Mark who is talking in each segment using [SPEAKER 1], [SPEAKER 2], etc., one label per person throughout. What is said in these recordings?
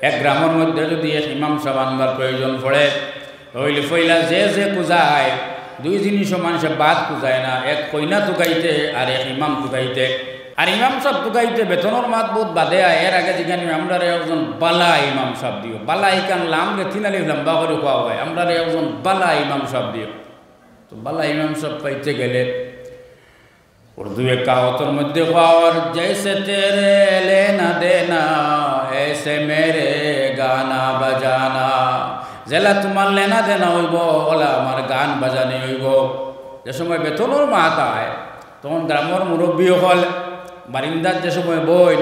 [SPEAKER 1] এক গ্রামের মধ্যে যদি এক ইমাম সাহেব আনবার প্রয়োজন পড়ে তাহলে পয়লা যে কুজায় দুই জিনিসও মানুষে বাদ কুজায় না, এক কইনা তুকাইতে আর এক ইমাম তুকাইতে। আর ইমাম সাহেব তুকাইতে বেতনের মাত বহুত বাদে আয়। এর আগে যেখানে আমরা একজন বালা ইমাম সাহেব দিও, বালা ইকান লাম রে তিনালি লম্বা করে খাওয়া হয়, আমরা একজন বালা ইমাম সাহেব দিও। তো বালা ইমাম সাহেব পাইতে গেলে উর্দু এক কাহতর মধ্যে খাওয়ার জैसे तेरे लेना देना ऐसे मेरे গানা বাজানা, জেলা তোমার লেনা দেনা হইব ওলা আমার গান বাজানি হইব। যে সময় বেতনের মাত আয় তখন গ্রামের মুরব্বী হল বারিন্দার যে সময় বই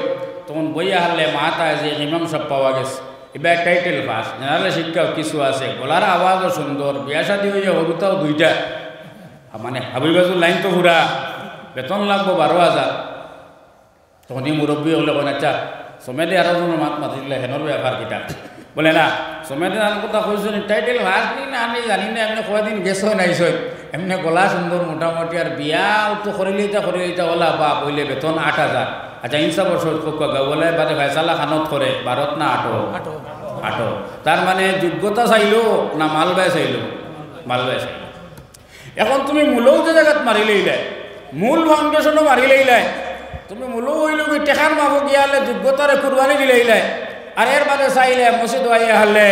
[SPEAKER 1] তখন বইয়া হারলে মাত আয় যে ইমাম সাহেব পাওয়া গেছে, এবার টাইটেল পাস, জেনারেল শিক্ষাও কিছু আছে, গলার আওয়াজও সুন্দর, বিয়া শাদী হইয়া হরুতাও দুইটা, মানে হাবিবাজুর লাইন তো ঘুরা, বেতন লাগবো 12,000। তখন এই মুরব্বী হলে বলেন আচ্ছা সমেদে আরো জনের মাত মাতিলে হেনর ব্যাপার কিটা বলে না সমেদে আন কথা কইছেন টাইটেল ভাস নি না আমি জানি না, এমনি কয়দিন গেছো নাইছো, এমনি গলা সুন্দর মোটামুটি, আর বিয়াও তো করিলেইতা ওলা বাপ হইলে বেতন 8,000। আচ্ছা ইনসা বছর বলে বাদে ভাইসালা খানত করে 12 না 8, তার মানে যোগ্যতা চাইলো না মালবাই চাইলো? মালবাই চাইলো। এখন তুমি মূলও যে জায়গাত মারিলেইলে, মূল ফাউন্ডেশনও মারিলেইলাই, তুমি মূলও হইল কি টেকার মাবো গিয়ালে যোগ্যতারে কুরবানি দিলেইলাই, আর এর বাদে চাইলে মসজিদ আইয়া হারলে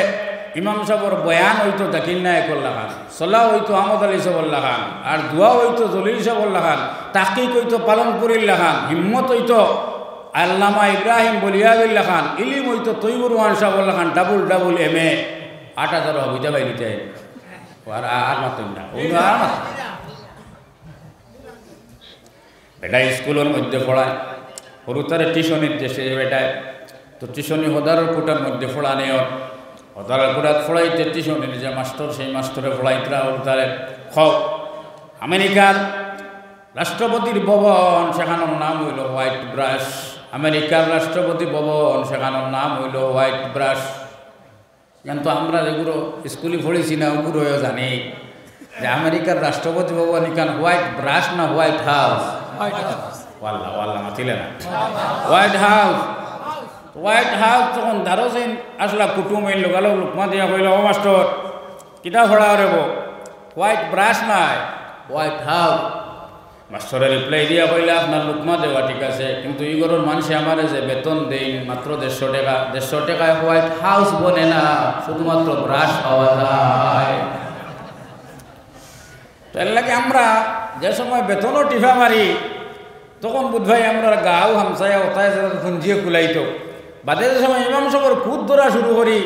[SPEAKER 1] ইমাম সাহেবর বয়ান হইতো দাকিল নায়ক খান, সলা হইতো আহমদ আলী সাহেবুল্লাহ খান, আর দোয়া হইতো জলিল সাহেবুল্লাহ খান, তাকিক হইতো পালনপুরিল্লাহ খান, হিম্মত হইতো আল্লামা ইব্রাহিম বলিয়াবিল্লাহ খান, ইলিম হইতো তৈবুর রহমান সাহেবুল্লাহ খান, ডাবল MA 8,000 হবিতা বাইরিতে আর মাতুন না আর মাত বেটা স্কুলের মধ্যে পড়ায়, সরু তারে টিউশনির দেশে বেটায়, তো টিউশনি হদারের কোটার মধ্যে পড়ানে ওর হদারের কোটাত পড়াইতে টিউশনির যে মাস্টার সেই মাস্টারে পড়াইতরা ওর তারে আমেরিকার রাষ্ট্রপতির ভবন সেখানোর নাম হইল হোয়াইট ব্রাশ, আমেরিকার রাষ্ট্রপতি ভবন সেখানোর নাম হইল হোয়াইট ব্রাশ। কিন্তু আমরা যেগুলো স্কুলে পড়েছি না ওগুলো জানি যে আমেরিকার রাষ্ট্রপতি ভবন এখান হোয়াইট ব্রাশ না হোয়াইট হাউস? ওয়াল্লা মাতিলে না হোয়াইট হাউস। তখন ধারো যেন আসলা কুটুম এই লোকালো লোকমা দিয়া কইল ও মাস্টার কিতা ফড়া রেব, হোয়াইট ব্রাশ নাই হোয়াইট হাউস। মাস্টারে রিপ্লাই দিয়া কইলে আপনার লোকমা দেওয়া ঠিক আছে, কিন্তু ইগরের মানুষে আমার যে বেতন দেই মাত্র 150 টাকায় হোয়াইট হাউস বনে না, শুধুমাত্র ব্রাশ পাওয়া যায়। তার লাগে আমরা যে সময় বেতনও টিফা মারি তখন বুধভাই আমরা গাও হামসায়া ওতায় খুঁজিয়ে কুলাইতো, বাদে যে সময় ইমাম সাহেবের খুদ ধরা শুরু করি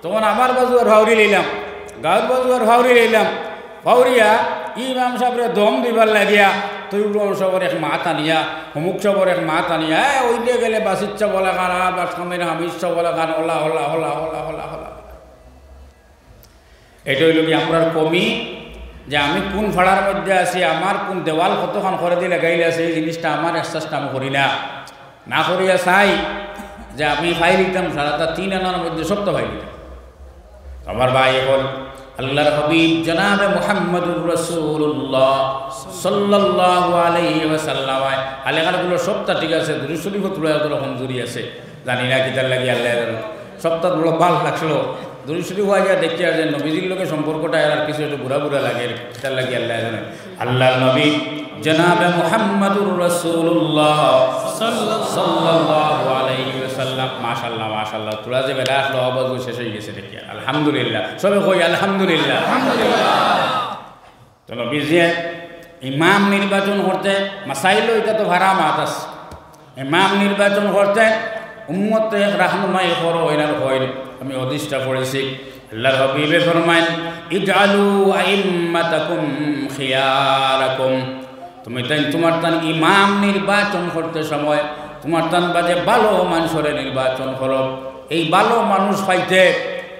[SPEAKER 1] তখন আমার বাজু আর ভাউরি লইলাম, গাঁর বাজু আর ভাউরি লইলাম, ভাউরিয়া ইমাম সাহেবের দম দিবার লাগিয়া তৈবুর সাহেবের এক মাত আনিয়া, হুমুক সাহেবের এক মাত আনিয়া ওই দিয়ে গেলে বাসিচ্ছা বলা গান আর বাসকামের হামিচ্ছা বলা গান হলা হলা হলা হলা হলা হলা। এটা হইল কি আমরা কমি যে আমি কোন ভাড়ার মধ্যে আছি, আমার কোন দেওয়াল কতক্ষণ করে দিয়ে লাগাইলে আছে, এই জিনিসটা আমার এক্সারসাইজটা আমি করি না করিয়া চাই যে আমি ফাই লিখতাম সারাটা 3 আনার মধ্যে সত্য ফাই লিখতাম। আমার ভাই এখন আল্লাহর হাবিব জনাবে মুহাম্মদুর রাসূলুল্লাহ সাল্লাল্লাহু আলাইহি ওয়াসাল্লাম আলেগারগুলো সবটা ঠিক আছে, দুরূদ শরীফ তুলাগুলো কমজোরি আছে, জানি না কিতার লাগি আল্লাহ সবটা বড় ভালো লাগলো। দুরূদ শরীফ হওয়া যায় দেখি আর যে নবীজির লোকের সম্পর্কটা আর কিছু একটু বুড়া লাগে কিতার লাগি আল্লাহ জানে। আল্লাহর নবী জনাবে মুহাম্মদুর রাসূলুল্লাহ সাল্লাল্লাহু আলাইহি ওয়াসাল্লাম মাশাআল্লাহ তোরা যে বেলা আসলো আওয়াজ শেষ হয়ে গেছে দেখি আলহামদুলিল্লাহ, সবে কই আলহামদুলিল্লাহ। তো নবীজি ইমাম নির্বাচন করতে মাসাইল এটা তো ভাড়া মাত আছে, ইমাম নির্বাচন করতে উম্মত এক রাহনুমাই করো এনার কইল। আমি হাদিসটা পড়েছি, আল্লাহর হাবিবে ফরমায়েন ইজআলু আইম্মাতাকুম খিয়ারাকুম, তুমি তাই তোমার তান ইমাম নির্বাচন করতে সময় তোমার তান বাজে ভালো মানুষের নির্বাচন করো। এই ভালো মানুষ পাইতে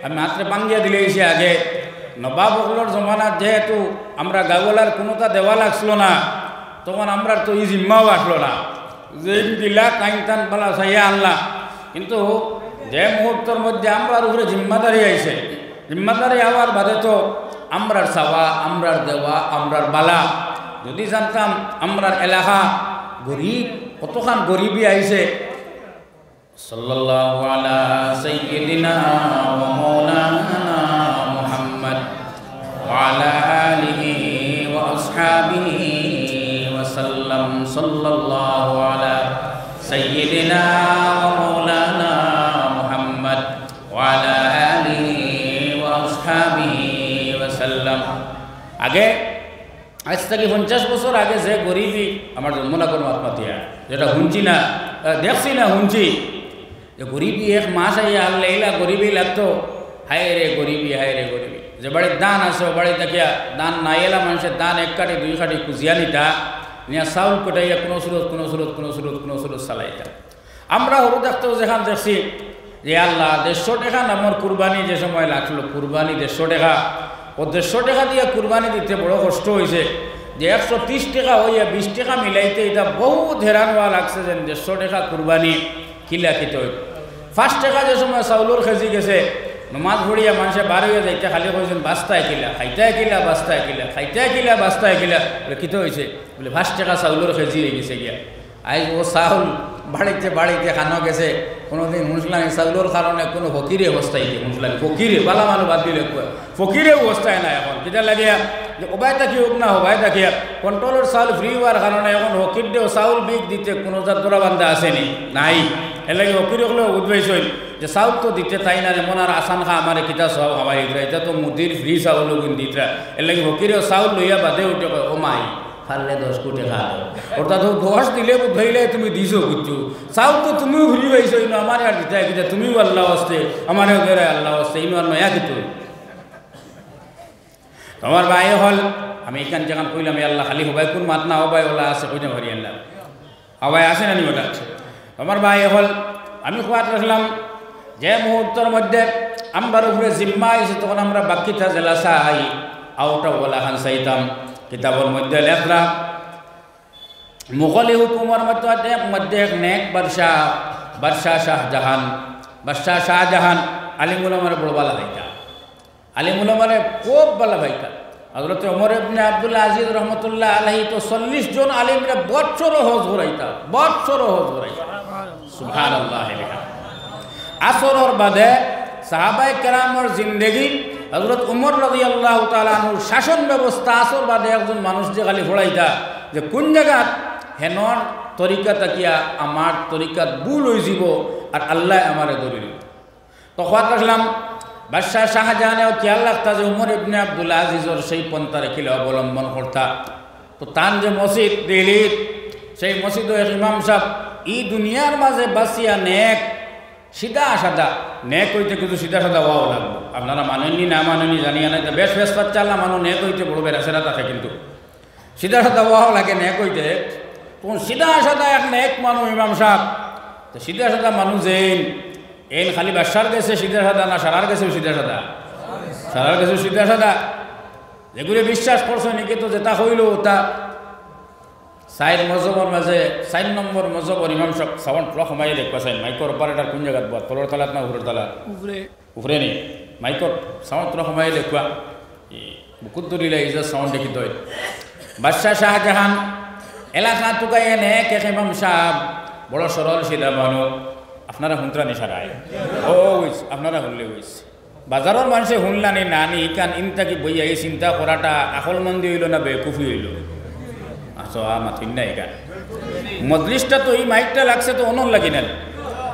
[SPEAKER 1] আমি মাত্র বাঙ্গিয়া দিলেছি আগে নবাবগুলোর জমানার যেহেতু আমরা গাওয়ালার কোনোটা দেওয়া লাগছিল না, তখন আমরা তো এই জিম্মাও আসলো না যে দিলা কাইন টান পালা চাইয়া আনলা, কিন্তু যে মুহূর্তের মধ্যে আমরার উপরে জিম্মাদারি আইছে, জিম্মাদারি হওয়ার বাদে তো আমরার চাওয়া আমরার দেওয়া আমরার বালা। যদি জানতাম আমরার এলাকা গরিব কতখান গরিবই আইছে, সাল্লাল্লাহু আলা সাইয়্যিদিনা ওয়া মাওলানা মুহাম্মদ ওয়া আলা আলিহি ওয়া আসহাবিহি ওয়া সাল্লাম সাল্লাল্লাহু আলা সাইয়্যিদিনা ওয়া মাওলানা মুহাম্মদ ওয়া আলা আলিহি ওয়া আসহাবিহি ওয়া সাল্লাম। আগে আজ থেকে 50 বছর আগে যে গরিবি আমার জন্মনগর মাতমাতিয়া যেটা শুনছি না দেখছি না শুনছি যে গরিবি এক মাস আইয়া আল্লাহ এলা গরিবি লাগতো, হায় রে গরিবি যে বাড়ির দান আছে ও বাড়ি দেখিয়া দান নাই এলা মানুষের দান এক কাটি দুই কাটি কুজিয়া নিতা নিয়া চাউল কোটাইয়া কোনো সুরত চালাইতা। আমরা হরু দেখতেও যেখান দেখছি যে আল্লাহ 150 টাকা নামর কুরবানি যে সময় লাগছিল, কুরবানি 150 টাকা, ও 150 টাকা দিয়ে কুরবানি দিতে বড় কষ্ট হয়েছে যে 130 টাকা হইয়া 20 টাকা মিলাইতে এটা বহুত হেরান হওয়া লাগছে যে 150 টাকা কুরবানি কিলা খেতে হইত। 5 টাকা যে সময় চাউলের কেজি গেছে নমাজ ভরিয়া মানুষে বার হইয়া যাইতে খালি কইছেন বাস্তায় কিলা খাইতে কিলা বাস্তায় কিলা খাইতে কিলা বাস্তায় কিলা বলে কিতে হয়েছে বলে 5 টাকা চাউলের কেজি হয়ে গেছে গিয়া। আজ ও চাউল বাড়িতে খানো গেছে কোনোদিন মুসলানি চাউলের কারণে কোনো ফকিরে অবস্থায় দিয়ে মুসলানি ফকিরে বালা মানুষ বাদ দিলে ফকিরে অবস্থায় নাই এখন কিটা লাগিয়া যে ওবায় থাকি হোক না হবায় থাকিয়া কন্ট্রোলের চাউল ফ্রি হওয়ার কারণে এখন হকির দেও চাউল বিক দিতে কোনো যার দোরা বান্ধা আসেনি নাই। এর লাগে হকির হলেও উদ্বেশ হইল যে চাউল তো দিতে তাই না যেমন আর আসান খা আমার কিতা সব আমার ইতরা এটা তো মুদির ফ্রি চাউল কিন্তু দিতরা। এর লাগে হকিরেও চাউল লইয়া বাদে উঠে কয় ও মাই ফারলে 10 কোটি খা ওটা তো 10 দিলে ধইলে তুমি দিছো বুঝছো চাউল তো তুমিও ঘুরি পাইছো ইনো আমার আর দিতে কিতা তুমিও আল্লাহ আসতে আমার আল্লাহ আসতে ইনো আর নয়া কিন্তু আমার ভাই হল আমি এখান যেখান কইলাম আল্লাহ খালি হবাই কোন মাত না হবাই ওলা আছে কইতে পারি আল্লাহ হবাই আছে না নি ওটা আমার ভাই হল আমি খোয়াত রাখলাম যে মুহূর্তের মধ্যে আমার উপরে জিম্মা আইছে তখন আমরা বাকিটা জেলা চাই আউটা ওলা খান চাইতাম কিতাবের মধ্যে লেখলাম মুঘলি হুকুমের মধ্যে এক নেক বাদশাহ শাহজাহান আলিমুল আমার বড় বালা ভাইটা আলিমুল আমারে খুব বালা ভাইটা হযরত ওমর ইবনে আব্দুল আজিজ রহমতুল্লাহ আলাইহি তো 40 জন আলিমরা বছর হজ ঘুরাইতা সুবহানাল্লাহ। আসরের বাদে সাহাবায়ে কেরামের জিন্দেগি হযরত ওমর রাদিয়াল্লাহু তাআলা আনহুর শাসন ব্যবস্থা আসর বাদে একজন মানুষ যে খালি ফড়াইতা যে কোন জায়গাত হেনর তরিকা তাকিয়া আমার তরিকাত ভুল হয়ে যাব আর আল্লাহ আমারে ধরিল। তখন রাখলাম বাদশাহ শাহজাহানেও খেয়াল রাখতা যে উমর ইবনে আব্দুল আজিজর সেই পন্থা রেখিলে অবলম্বন করতা। তো তান যে মসজিদ দিল্লির সেই মসজিদ ইমাম সাহেব ই দুনিয়ার মাঝে বাসিয়া নেক সিধা সাদা নেক হইতে কিন্তু সিধা সাদা হওয়াও লাগবো। আপনারা মানেননি না মানেননি জানিয়া নাই বেশ পাচ্ছা না মানুষ নেক হইতে বড় বেড়াছেরা থাকে কিন্তু সিধা সাদা হওয়াও লাগে নেক হইতে। তখন সিধা সাদা এক নেক মানুষ ইমাম সাহেব তো সিধা সাদা মানুষ এন খালি বাদশার গেছে সিধা সাদা না সারার গেছেও সিধা সাদা যেগুলি বিশ্বাস করছো নাকি তো যেটা হইল ওটা 4 মজবর মাঝে 4 নম্বর মজবর ইমাম সাহেব সাউন্ড প্লক মাই দেখবা চাই মাইকর অপারেটর কোন জায়গাত বল তলর তালাত না উপরের তালাত উপরে নি মাইকর সাউন্ড প্লক মাই দেখবা বুকুত দলিলা ইজা সাউন্ড দেখি তই বাদশাহ শাহজাহান এলাকা তুকাই এনে কে ইমাম সাহেব বড় সরল সিধা মানুষ আপনারা শুনতরা নিশারায় আপনারা শুনলে হয়েছে বাজারের মানুষে শুনলানি নানি কান ইনতাকি বইয়া এই চিন্তা করাটা আকল মন্দি হইল না বেকুফি হইল আচ্ছা মাথিন না এখান মজলিসটা তো এই মাইকটা লাগছে তো অনর লাগি না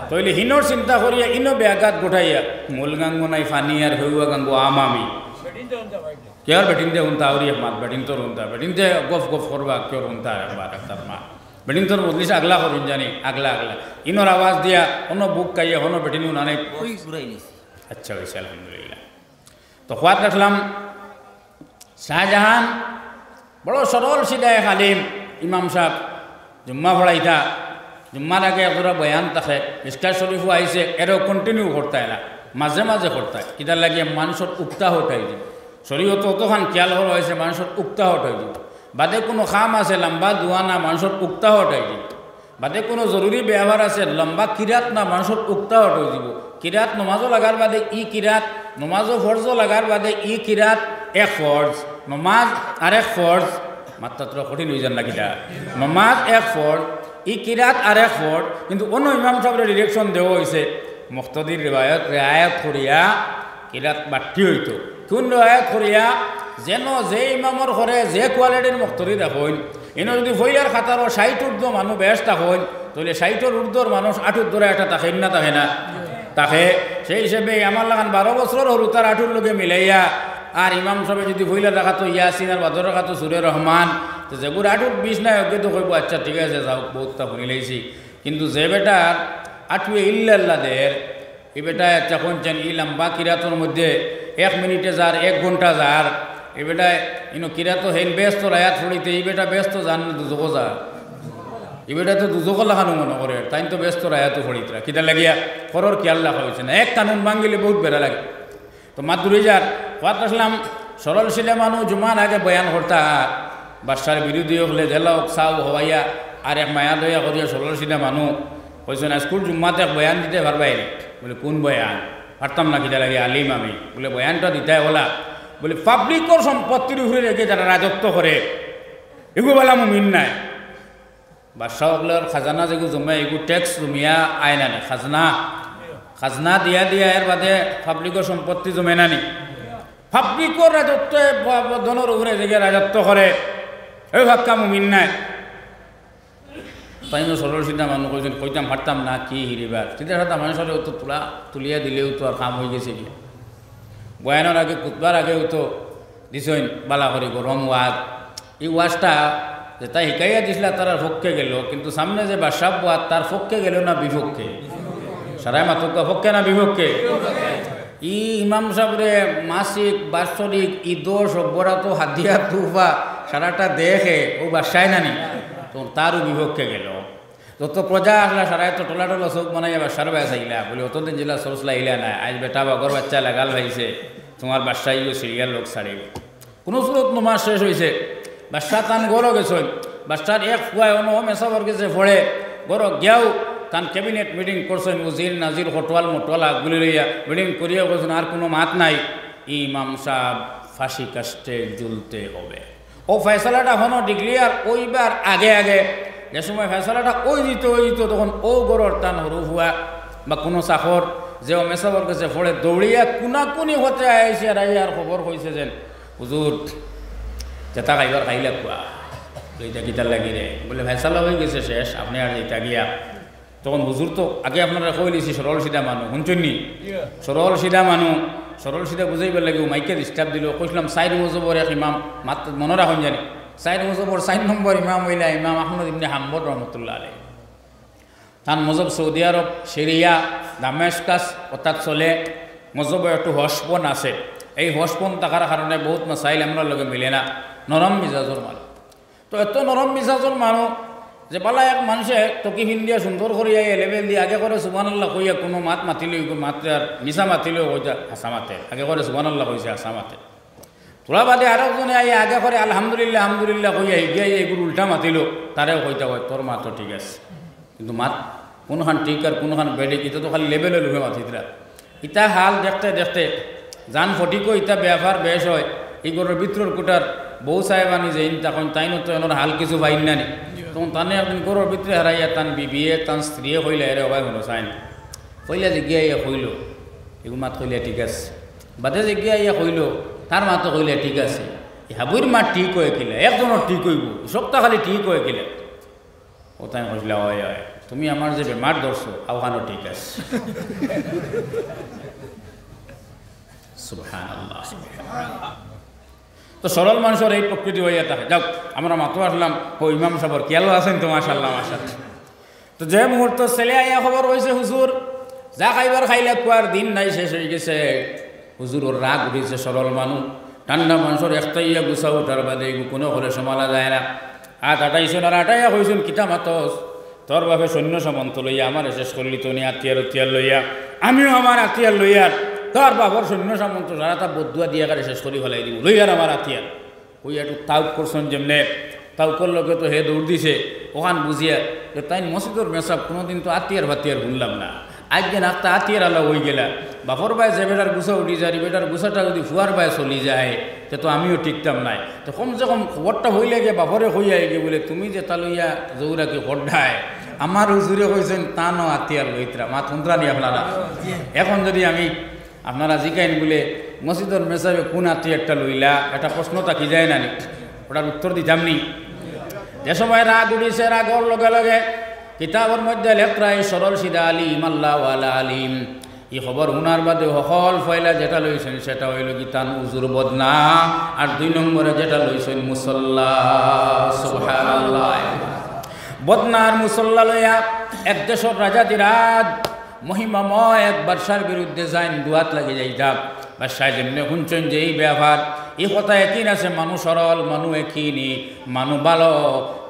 [SPEAKER 1] তইলে হিনোর চিন্তা করিয়া ইনো ব্যাঘাত গোঠাইয়া মূল গাঙ্গো নাই ফানি আর হইয়া গাঙ্গো আমি কেয়ার বেটিন দে উনতা আউরি মাত বেটিন তোর উনতা বেটিন দে গফ করবা কেউ উনতা একবার তার মা বেটিন তোর মজলিস আগলা করিন জানি আগলা ইনোর আওয়াজ দিয়া অন্য বুক কাইয়া হনো বেটিন নানে আচ্ছা হয়েছে আলহামদুলিল্লাহ। তো খোয়াত রাখলাম শাহজাহান বড় সরল সিধা এক আলিম ইমাম সাহেব জুম্মা পড়াইতা জুম্মার আগে একজোড়া বয়ান থাকে মিসকাত শরীফও আইছে এরও কন্টিনিউ করতায় না মাঝে কিতার কিতার লাগিয়ে মানুষের উক্তাহ উঠাই দিই শরীয়ত অতখান খেয়াল করা হয়েছে মানুষের উক্তাহ উঠাই দিই বাদে কোনো খাম আছে লম্বা দুয়ানা মানুষের উক্তাহ উঠাই দিই বাদে কোনো জরুরি ব্যবহার আছে লম্বা কিরাত না মানুষের উক্তাহ উঠাই দিব কিরাত নমাজও লাগার বাদে ই কিরাত নমাজও ফরজও লাগার বাদে ই কিরাত এক ফরজ নমাজ আর এক ফরজ মাত্রা কঠিন হয়ে যান না কিটা নমাজ এক ফরজ ই কিরাত আরেক ফট কিন্তু অন্য ইমাম সাহেবের ডিরেকশন দেওয়া হয়েছে মুক্তদির রেয়ায়ত করিয়া কিরাত বাড়তি হইতো কোন রেয়ায়ত করিয়া যেন যে ইমামর ঘরে যে কোয়ালিটির মুক্তদি দেখুন এনে যদি ফইলার খাতারও 60 ঊর্ধ্ব মানুষ বেশ থাকুন তাহলে 60 ঊর্ধ্বর মানুষ 8 ধরে একটা থাকেন না থাকে না তাকে সেই হিসেবে আমার লাগান 12 বছর হরু তার 8 লোকে মিলাইয়া আর ইমাম সাহেব যদি ফইলার রাখা তো ইয়াসিন আর বাদর রাখা তো সুরে রহমান তো যেগুলো 8 20 নাই ওকে তো কইব আচ্ছা ঠিক আছে যাও বহুতটা শুনি লাইছি কিন্তু যে বেটার 8 ইল্লাল্লাহদের এই বেটা আচ্ছা কোনছেন ই লম্বা কিরাতর মধ্যে 1 মিনিটে যার 1 ঘন্টা যার এই বেটা ইনো কিরাত হেন ব্যস্ত রায়াত ফড়িতে এই বেটা ব্যস্ত জান দুজো যা এই বেটা তো দুজো লাগানো মনে করে তাই তো ব্যস্ত রায়াত ফড়িতরা কিটা লাগিয়া খরর খেয়াল রাখা হয়েছে না এক কানুন ভাঙ্গিলে বহুত বেড়া লাগে তো মাদুরি যার কথা আসলাম সরল শিলে মানুষ জুমার আগে বয়ান করতা বাদশার বিরোধী হলে জেলা সাউ হওয়াইয়া আর এক মায়া দয়া করিয়া সরল শিলে মানুষ কইছে না স্কুল জুম্মাতে বয়ান দিতে পারবাই বলে কোন বয়ান পারতাম না কিটা লাগে আলিম আমি বলে বয়ানটা দিতে হলা বলে পাবলিকর সম্পত্তির উপরে রেখে যারা রাজত্ব করে এগুলো বলা মুমিন নাই বাদশাহগুলোর খাজানা যেগুলো জমে এগুলো ট্যাক্স জমিয়া আয় না খাজনা দিয়া দিয়া এর বাদে পাবলিকর সম্পত্তি জমে নানি পাবলিকর রাজত্ব ধনের উপরে রেখে রাজত্ব করে এই ভাক্কা মুমিন নাই তাই সরল সিদ্ধা মানুষ কইছেন কইতাম পারতাম না কি হিরিবার সিদ্ধা সাদা মানুষের তো তুলিয়া দিলেও তো আর কাম হয়ে গেছে কি বয়ানোর আগে কুতবার আগেও তো দিছেন বালা করে গরম ওয়াজ এই ওয়াজটা যে তাই শিকাইয়া দিছিল তার পক্ষে গেল কিন্তু সামনে যে বাসাব ওয়াজ তার পক্ষে গেল না বিপক্ষে সারাই মাতকা পক্ষে না বিপক্ষে ই ইমাম সাহেবরে মাসিক বাৎসরিক ঈদর সভ্যরা তো হাদিয়া তুফা সারাটা দেখে ও বাসায় নানি তো তারও বিপক্ষে গেল যত প্রজা আসলা সারাই তো টোলা টোলা চোখ বানাইয়া বাসার বাস আইলা বলে অতদিন জেলা সরসলা আইলা না আজ বেটা বাগর বাচ্চা লাগাল ভাইছে তোমার বাসায় সিরিয়ার লোক ছাড়িব কোনো স্রোত নমাজ শেষ হয়েছে বাদশা তান গরো গেছেন বাদশার এক ফুয়ায় অন্য মেসাবর গেছে ফড়ে গরো গিয়াও তান ক্যাবিনেট মিটিং করছেন উজির নাজির হটওয়াল মটওয়াল আগগুলি লইয়া মিটিং করিয়া বলছেন আর কোনো মাত নাই ইমাম সাহেব ফাঁসি কাস্টে ঝুলতে হবে ও ফয়সালাটা হনো ডিক্লিয়ার ওইবার আগে আগে যে সময় ফয়সালাটা ওই দিত তখন ও গরর তান হরু হুয়া বা কোনো চাকর যে ও মেসাবর গেছে ফড়ে দৌড়িয়া কুনাকুনি হতে আইসে আর খবর হয়েছে যেন হুজুর যেটা খাইবার খাইলে কুয়া এইটা কিতার লাগি রে বলে ফয়সালা হয়ে গেছে শেষ আপনি আর যেটা গিয়া তখন হুজুর তো আগে আপনারা কই লিছি সরল সিধা মানুষ শুনছেননি সরল সিধা বুঝাইবার লাগে মাইকে ডিস্টার্ব দিল কইলাম 4 মজবর এক ইমাম মাত্র মনে রাখুন জানি 4 মজবর 4 নম্বর ইমাম হইলা ইমাম আহমদ ইবনে হাম্বল রহমতুল্লাহ আলাইহি তান মজব সৌদি আরব সিরিয়া দামেস্কাস অর্থাৎ চলে মজব একটু হসপন আছে এই হসপন থাকার কারণে বহুত মাসাইল আমরা লগে মিলে না নরম মিজাজর মানুষ তো এত নরম মিজাজর মানুষ যে পালা এক মানুষে টকি ফিন্দিয়া সুন্দর করিয়া লেভেল দিয়ে আগে করে সুবহানাল্লাহ কইয়া কোনো মাত মাতিলেও মাত্রে আর মিশা মাতিলেও কইতা হাসা মাতে আগে করে সুবহানাল্লাহ কইছে হাসা মাতে তোলা বাদে আরো জনে আগে করে আলহামদুলিল্লাহ কইয়া হিগিয়া এগুলো উল্টা মাতিল তারেও কইতা হয় তোর মাত ঠিক আছে কিন্তু মাত কোনোখান ঠিক আর কোনোখান বেডিক ইটা তো খালি লেভেলে লুহে মাতিতরা ইটা হাল দেখতে দেখতে জান ফটিকো ইটা ব্যবহার বেশ হয় এই গরুর ভিতর কুটার বউ সাহেবানি যে তখন তাইনো তো এনার হাল কিছু বাইন নানি তখন তানে একদিন গরুর ভিতরে হারাইয়া তান বিবিয়ে তান স্ত্রী হইলে এরে অবাই হলো চাইন কইলা জিজ্ঞা ইয়া কইল এগুলো মাত কইলে ঠিক আছে বাদে জিজ্ঞা ইয়া কইল তার মাতো কইলে ঠিক আছে হাবুর মা ঠিক হয়ে কিলে একজনের ঠিক হইব সপ্তাহ খালি ঠিক হয়ে কিলে ও তাই কইলা হয় তুমি আমার যে বেমার ধরছো আওখানো ঠিক আছে সুবহানাল্লাহ তো সরল মানুষের এই প্রকৃতি হইয়া থাকে যাক আমরা মাতো আসলাম ও ইমাম সাহেব কেলো আছেন তো মাশাআল্লাহ মাশাআল্লাহ তো যে মুহূর্ত ছেলে আইয়া খবর হয়েছে হুজুর যা খাইবার খাইলে কুয়ার দিন নাই শেষ হয়ে গেছে হুজুর ওর রাগ উঠেছে সরল মানুষ ঠান্ডা মানুষের একটাইয়া গুছা উঠার বাদে কোনো করে সমালা যায় না আটাইছেন আর আটাইয়া হয়েছেন কিতা মাতস তোর বাপে সৈন্য সামন্ত লইয়া আমার শেষ করলি তো নি আত্মীয়ার লইয়া আমিও আমার আত্মীয়ার লইয়ার তোর বাবার সৈন্য সামন্ত যারা তা বদুয়া দিয়া করে শেষ করি ফেলাই দিব লইয়ার আমার আত্মীয়ার ওই একটু তাউক করছেন যেমনে তাউকর লোকে তো হে দৌড় দিছে ওখান বুঝিয়া যে তাই মসজিদর মেসাব কোনোদিন তো আত্মীয়ার ভাতিয়ার শুনলাম না আজ যে নাকতা আত্মীয়র আলো হয়ে গেলা বাপর বাই যে বেটার গুছা উঠি যায় বেটার গুছাটা যদি ফুয়ার বাই চলি যায় তো আমিও টিকতাম নাই তো কমসে কম খবরটা হইলে গিয়ে বাপরে হইয়া গিয়ে বলে তুমি যে তালইয়া জৌরাকে হড্ডায় আমার হুজুরে কইছেন তা ন আত্মীয়ার লইত্রা মা তন্ত্রা নিয়ে আপনারা এখন যদি আমি আপনারা জিকাইন বলে মসজিদের মেসাবে কোন আত্মীয় একটা লইলা একটা প্রশ্ন থাকি যায় না ওটার উত্তর দিতাম নি যে সময় রাগ উঠিছে রাগর লগে লগে কিতাবের মধ্যে লেখরাই সরল সিদা আলিম আল্লাহ ওয়ালা আলিম এই খবর শুনার বাদে সকল ফয়লা যেটা লইছেন সেটা হইল কি তান উজুর বদনা আর 2 নম্বরে যেটা লইছেন মুসল্লা সুবহানাল্লাহ বদনা আর মুসল্লা লইয়া এক দেশের রাজাদিরাজ মহিমাময় এক বাদশার বিরুদ্ধে যাইন দুয়াত লাগি যাইতাম বাদশাহ যেমনি শুনছেন যে এই ব্যাপার এই কথা একই আছে মানুষ সরল মানুষ একইনি মানুষ ভালো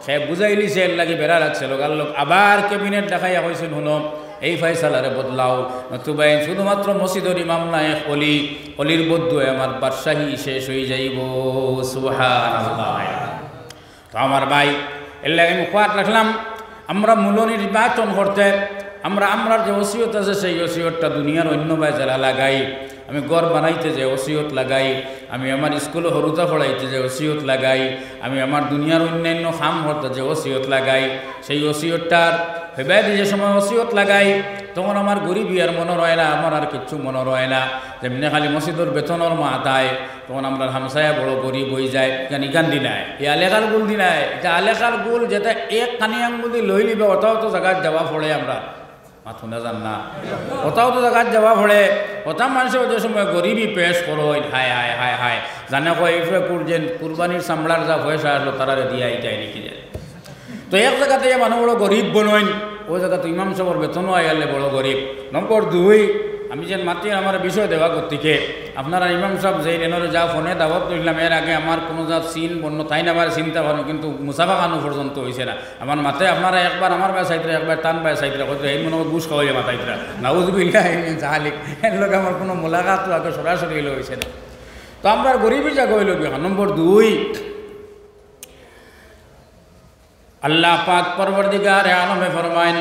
[SPEAKER 1] সে বুঝাই লিছে এর লাগি বেড়া রাখছে লোকাল লোক আবার ক্যাবিনেট দেখাইয়া হয়েছেন শুনো এই ফাইসালারে বদলাও নতুবাই শুধুমাত্র মসজিদের ইমাম নাই অলির বদ্ধ আমার বাদশাহী শেষ হয়ে যাইব সুবহানাল্লাহ। তো আমার ভাই এর লাগে আমি খোয়াত রাখলাম আমরা মূল নির্বাচন করতে আমরা যে ওসিয়ত আছে সেই ওসিয়তটা দুনিয়ার অন্য বাজারা লাগাই আমি ঘর বানাইতে যে ওসিয়ত লাগাই আমি আমার স্কুলে হরুতা পড়াইতে যে ওসিয়ত লাগাই আমি আমার দুনিয়ার অন্যান্য কাম করতে যে ওসিয়ত লাগাই সেই ওসিয়তটার ফেব্রুয়ারি যে সময় ওসিয়ত লাগাই তখন আমার গরিবী আর মনে রয় না আমার আর কিচ্ছু মনে রয় না যেমনি খালি মসজিদের বেতনের মাথায় তখন আমরা হামসায়া বড় গরিব হয়ে যায় কেন ইকান দিনায় এই আলেকার গুল দিনায় এটা আলেকার গুল যেটা এক কানি আঙ্গুল লই লিবে ওটাও তো জায়গায় যাওয়া পড়ে আমরা মাথু না জান না ওটাও তো জায়গায় যাওয়া পড়ে ওটা মানুষের যে সময় গরিবই পেশ করো হায় হায় হায় হায় জানে কয় যে কুরবানির চামড়ার যা পয়সা আসলো তারা দিয়া এটাই লিখি যায় তো এক জায়গাতে মানুষ বড় গরিব বনইন ওই জায়গাতে ইমাম সাহেবের বেতনও আইলে বড় গরিব। নম্বর 2 আমি যে মাতি আমার বিষয় দেওয়া গতিকে আপনারা ইমাম সাহেব যে রেনরে যা ফোনে দাওয়াত দিলাম এর আগে আমার কোনো যা সিন বন্য তাই না আমার চিন্তা করেন কিন্তু মুসাফা কানু পর্যন্ত হয়েছে না আমার মাথায় আপনারা একবার আমার বাই সাইতরা একবার টান বাই সাইতরা হয়তো এই মনে ঘুষ খাওয়াইলে মাথাইতরা নাউজুবিল্লাহ জাহালিক এর লোক আমার কোনো মোলাকাত আগে সরাসরি এলো হয়েছে না। তো আমরা গরিবই জায়গা হইল কি নম্বর 2 আল্লাহ পাক পরবর্তীকার আলমে ফরমায়েন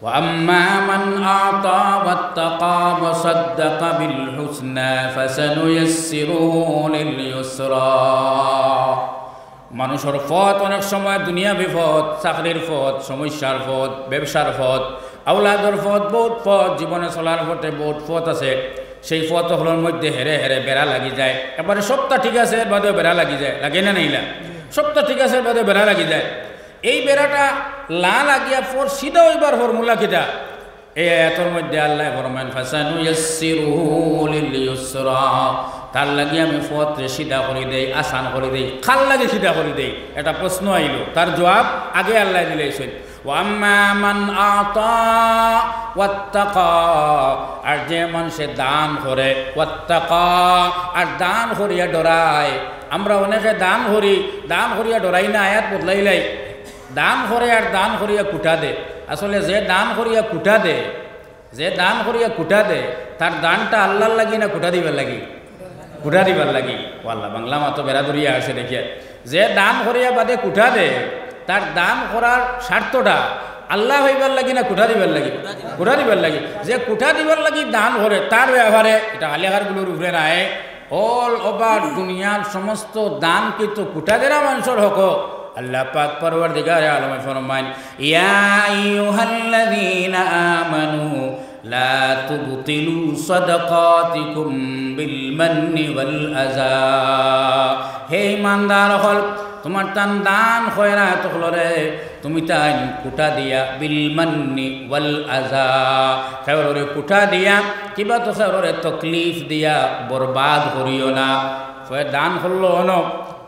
[SPEAKER 1] ওয়া আম্মা মান আতা ওয়াত্তাকা ওয়া সাদ্দাকা বিল হুসনা ফাসানুয়াসসিরুহু লিল ইউসরা। মানুষের পথ অনেক সময় দুনিয়া বিপদ চাকরির পথ সমস্যার পথ ব্যবসার পথ আওলাদের পথ বহুত পথ জীবনে চলার পথে বহুত পথ আছে সেই পথগুলোর মধ্যে হেরে হেরে বেড়া লাগি যায় এবারে সবটা ঠিক আছে এর বাদেও বেড়া লাগি যায় লাগে না নাইলা সবটা ঠিক আছে বাদে বেড়া লাগি যায় এই বেড়াটা লা লাগিয়া পর সিধা ওইবার ফর্মুলা কিটা এই আয়াতের মধ্যে আল্লাহ ফরমান ফাসানুয়াসসিরুহু লিল ইউসরা তার লাগি আমি পথে সিধা করে দেই আসান করে দেই খাল লাগে সিধা করে দেই এটা প্রশ্ন আইলো তার জবাব আগে আল্লাহ দিলেছেন ওয়া আম্মা মান আতা ওয়াত্তাকা আর যে মানুষে দান করে ওয়াত্তাকা আর দান করিয়া ডরায় আমরা অনেকে দান করিয়া ডরাই না আয়াত বদলাইলাই দান করে আর দান করিয়া কুটা দে আসলে যে দান করিয়া কুটা দে তার দানটা আল্লাহর লাগি না কুটা দিবার লাগি কুটা দিবার লাগি ও আল্লাহ বাংলা মাতো বেড়া ধরিয়া আসে দেখিয়া যে দান করিয়া বাদে কুটা দে তার দান করার স্বার্থটা আল্লাহ হইবার লাগি না কুটা দিবার লাগি কুটা দিবার লাগি যে কুটা দিবার লাগি দান করে তার ব্যবহারে এটা আলিয়াহারগুলোর উপরে নাই অল ওভার দুনিয়ার সমস্ত দান কিন্তু কুটাদেরা মানুষের হক আল্লাহ পাক পরওয়ারদিগার আলমে ফরমান ইয়া আইয়ুহাল্লাযীনা আমানু লা তুবতিলু সাদাকাতিকুম বিল মান্নি ওয়াল আযা। হে ইমানদার হল তোমার তান দান খয়রাত হলরে তুমি তাই কুটা দিয়া বিল মান্নি ওয়াল আযা খেররে কুটা দিয়া কিবা তো খেররে তকলিফ দিয়া বরবাদ করিও না। দান করলো হন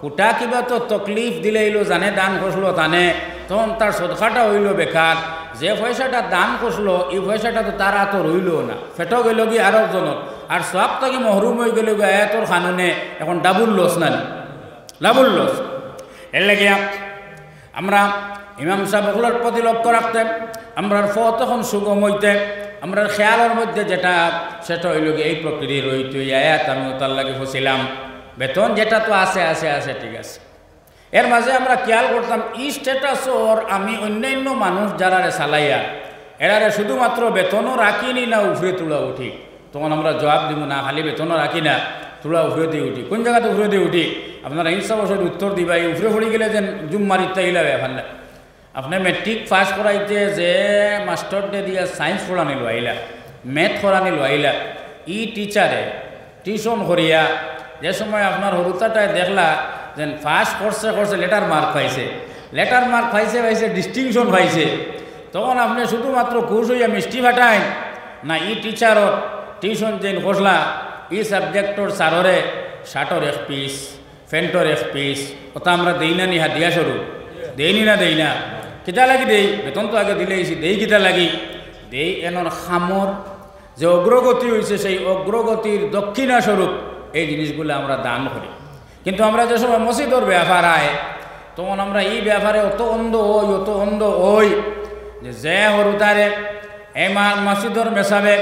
[SPEAKER 1] কুটা কিবা তো তকলিফ দিলেইলো জানে দান করলো তানে তখন তার সদকাটা হইল বেকার যে পয়সাটা দান করলো এই পয়সাটা তো তার হাত রইল না ফেটো গেল কি আর একজনের আর সব তাকে মহরুম হয়ে গেল গিয়ে এতর কানুনে এখন ডাবুল লস না ডাবুল লস। এর লাগে আমরা ইমাম সাহেবগুলোর প্রতি লক্ষ্য রাখতে আমরা ফত তখন সুগম হইতে আমরা খেয়ালের মধ্যে যেটা সেটা হইল গিয়ে এই প্রকৃতির রইত আয়াত আমি তার লাগে ফসিলাম বেতন যেটা তো আছে ঠিক আছে এর মাঝে আমরা খেয়াল করতাম ই স্ট্যাটাসর আমি অন্যান্য মানুষ যারা চালাইয়া এরারে শুধুমাত্র বেতনও রাখিনি না উফরে তোলা উঠি, তখন আমরা জবাব দিব না খালি বেতনও রাখি না, তোলা উফরে দিয়ে উঠি। কোন জায়গাতে উফরে দিয়ে উঠি? আপনারা ইনসা বছর উত্তর দিবা, এই উফরে পড়ি গেলে যেন জুম মারিতে গেলে ব্যাপার না। আপনি মেট্রিক পাস করাইতে যে মাস্টার ডে দিয়া সায়েন্স পড়ানি লাইলা, ম্যাথ পড়ানি লাইলা, ই টিচারে টিউশন করিয়া যে সময় আপনার হরুতাটায় দেখলা যেন পাস করছে লেটার মার্ক পাইছে, লেটার মার্ক পাইছে ডিস্টিংশন পাইছে, তখন আপনি শুধুমাত্র খুশ হইয়া মিষ্টি ফাটাইন না ই টিচারর টিউশন যেন করলা ই সাবজেক্টর সাররে শার্টর 1 পিস, প্যান্টর 1 পিস, ওটা আমরা দেই না নিহা দিয়া স্বরূপ দেইনি না দেই না, কিতা লাগি দেই? বেতন তো আগে দিলেইছি, দেই কিতা লাগি? দেই এনর খামর যে অগ্রগতি হয়েছে সেই অগ্রগতির দক্ষিণা স্বরূপ এই জিনিসগুলো আমরা দান করি। কিন্তু আমরা যে সময় মসজিদর ব্যাপার আয় তখন আমরা এই ব্যাপারে অত অন্ধ ওই যে হরুতারে এমার মসজিদর মেসাবে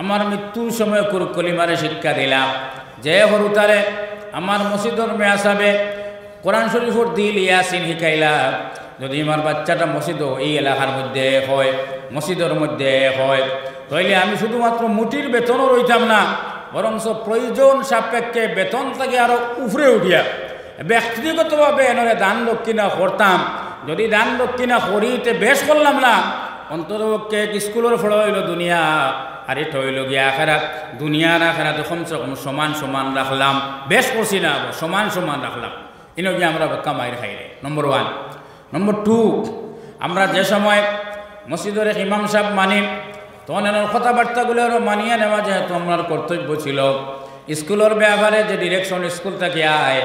[SPEAKER 1] আমার মৃত্যুর সময় কলিমারে শিক্ষা দিলাম, যে হরুতারে আমার মসজিদর মেয়াসাবে কোরআন শরীফর দিল ইয়াসিন শিকাইলাম, যদি আমার বাচ্চাটা মসজিদ এই এলাকার মধ্যে হয়, মসজিদের মধ্যে হয়, তাইলে আমি শুধুমাত্র মুটির বেতনও রইতাম না, বরঞ্চ প্রয়োজন সাপেক্ষে বেতন থেকে আরও উফরে উঠিয়া ব্যক্তিগতভাবে এনরে দান দক্ষিণা করতাম। যদি দান দক্ষিণা করিতে বেশ করলাম না, অন্ততপক্ষে স্কুলের ফল হইল দুনিয়া আর এটা হইল গিয়া আখেরাত, দুনিয়ার আখেরাত কমসে কম সমান রাখলাম, বেশ করছি না সমান রাখলাম, এনে গিয়ে আমরা কামাইর খাইলে। নম্বর 1। নম্বর 2, আমরা যে সময় মসজিদের ইমাম সাহেব মানি তখন এনার কথাবার্তাগুলো আরও মানিয়ে নেওয়া যেহেতু আমার কর্তব্য ছিল। স্কুলের ব্যাপারে যে ডিরেকশন স্কুল থেকে আয়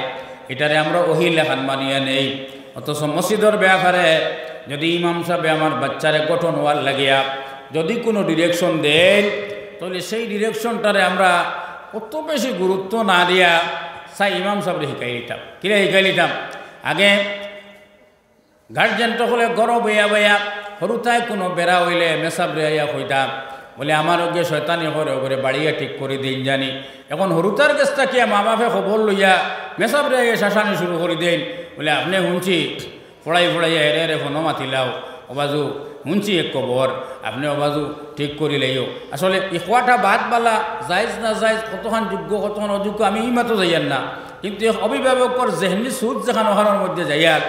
[SPEAKER 1] এটারে আমরা ওহি লেখান মানিয়ে নেই, অথচ মসজিদের ব্যাপারে যদি ইমাম সাহেব আমার বাচ্চারে গঠন হওয়ার লাগিয়া যদি কোনো ডিরেকশন দেন তাহলে সেই ডিরেকশনটারে আমরা অত বেশি গুরুত্ব না দিয়া সাই ইমাম সাহেবরে শিকাই দিতাম। কিরে শিকাই দিতাম? আগে গার্জেনটা হলে গরব বইয়া সরুতায় কোনো বেড়া হইলে মেসাব রেয়া হইতাম বলে আমার গিয়ে শয়তানি করে বাড়িয়া ঠিক করে দিন জানি। এখন হরুতার কাছটা কি মা বাপে খবর লইয়া মেসাব রেয়া শাসানি শুরু করে দিন বলে আপনি শুনছি ফড়াইয়া এরে ফোনও মাতিলাও অবাজু শুনছি এক খবর আপনি অবাজু ঠিক করিলেও। আসলে ই খোয়াটা বাদ বালা যাইজ না যাইজ, কতখান যোগ্য কতখান অযোগ্য আমি ইমাতো যাইয়ার না, কিন্তু অভিভাবকর জেহনি সুদ যেখান ওখানোর মধ্যে যাইয়ার